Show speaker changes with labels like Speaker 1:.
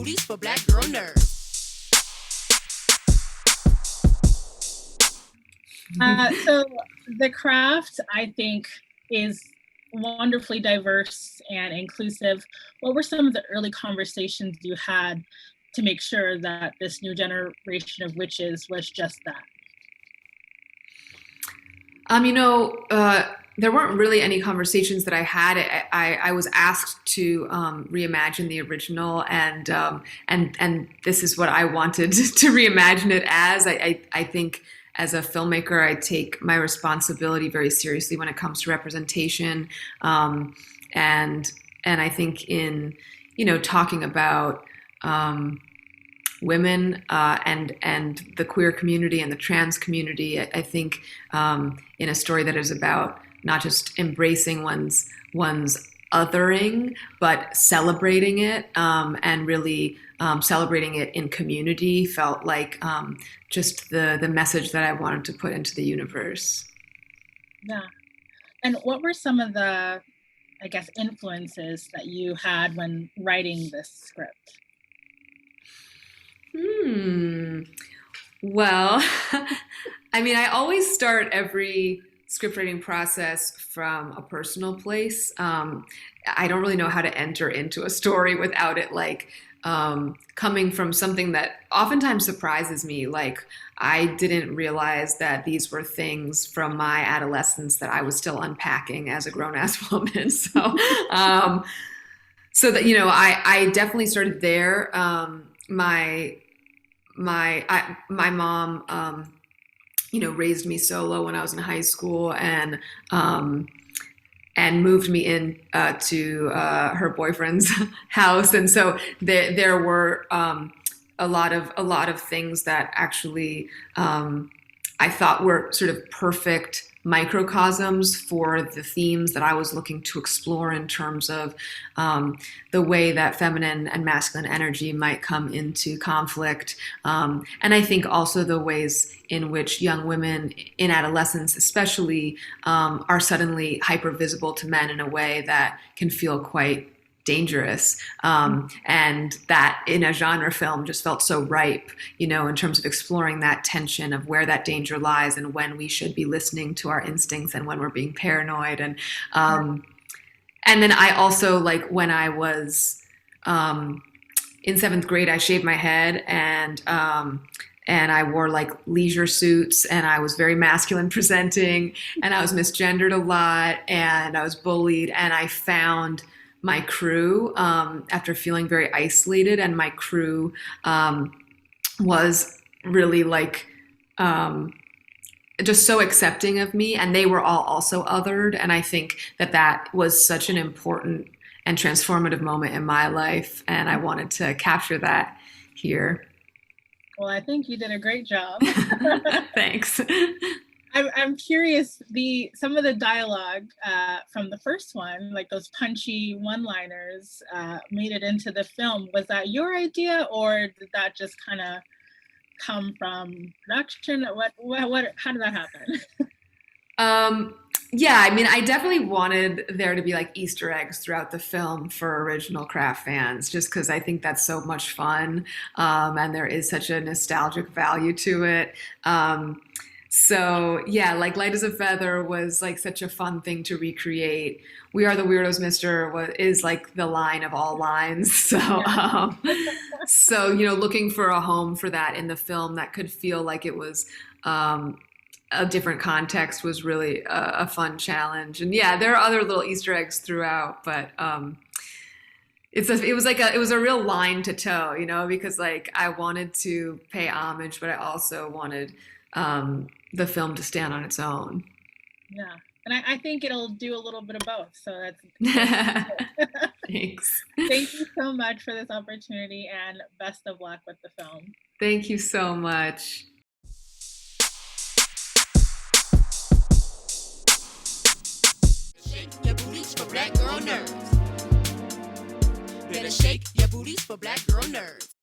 Speaker 1: booties for black girl nerds.
Speaker 2: So the craft, I think, is wonderfully diverse and inclusive. What were some of the early conversations you had to make sure that this new generation of witches was just that?
Speaker 3: There weren't really any conversations that I had. I was asked to reimagine the original, and this is what I wanted to reimagine it as. I think as a filmmaker, I take my responsibility very seriously when it comes to representation, and I think in talking about women and the queer community and the trans community, I think in a story that is about not just embracing one's othering, but celebrating it and really celebrating it in community felt like just the message that I wanted to put into the universe.
Speaker 2: Yeah. And what were some of the, I guess, influences that you had when writing this script?
Speaker 3: Well, I always start every script writing process from a personal place. I don't really know how to enter into a story without it coming from something that oftentimes surprises me. Like, I didn't realize that these were things from my adolescence that I was still unpacking as a grown-ass woman. So that, I definitely started there. My mom, raised me solo when I was in high school and moved me in to her boyfriend's house, and so there were a lot of things that actually I thought were sort of perfect microcosms for the themes that I was looking to explore in terms of the way that feminine and masculine energy might come into conflict. And I think also the ways in which young women in adolescence especially are suddenly hyper visible to men in a way that can feel quite dangerous, and that in a genre film just felt so ripe, in terms of exploring that tension of where that danger lies and when we should be listening to our instincts and when we're being paranoid. And then I also, like, when I was in 7th grade, I shaved my head and I wore like leisure suits and I was very masculine presenting and I was misgendered a lot and I was bullied, and I found my crew after feeling very isolated, and my crew was really just so accepting of me, and they were all also othered, and I think that was such an important and transformative moment in my life, and I wanted to capture that here.
Speaker 2: Well, I think you did a great job.
Speaker 3: Thanks.
Speaker 2: I'm curious, some of the dialogue from the first one, like those punchy one-liners, made it into the film. Was that your idea, or did that just kind of come from production? How did that happen?
Speaker 3: Yeah, I definitely wanted there to be like Easter eggs throughout the film for original craft fans, just because I think that's so much fun, and there is such a nostalgic value to it. So yeah, like Light as a Feather was like such a fun thing to recreate. We Are the Weirdos, Mister is like the line of all lines. So, looking for a home for that in the film that could feel like it was a different context was really a fun challenge. And yeah, there are other little Easter eggs throughout, but it was a real line to toe, because like I wanted to pay homage, but I also wanted the film to stand on its own.
Speaker 2: Yeah, and I think it'll do a little bit of both, so that's
Speaker 3: Thanks.
Speaker 2: Thank you so much for this opportunity, and best of luck with the film.
Speaker 3: Thank you so much.
Speaker 1: Shake your booties for black girl nerds. Better shake your booties for black girl nerds.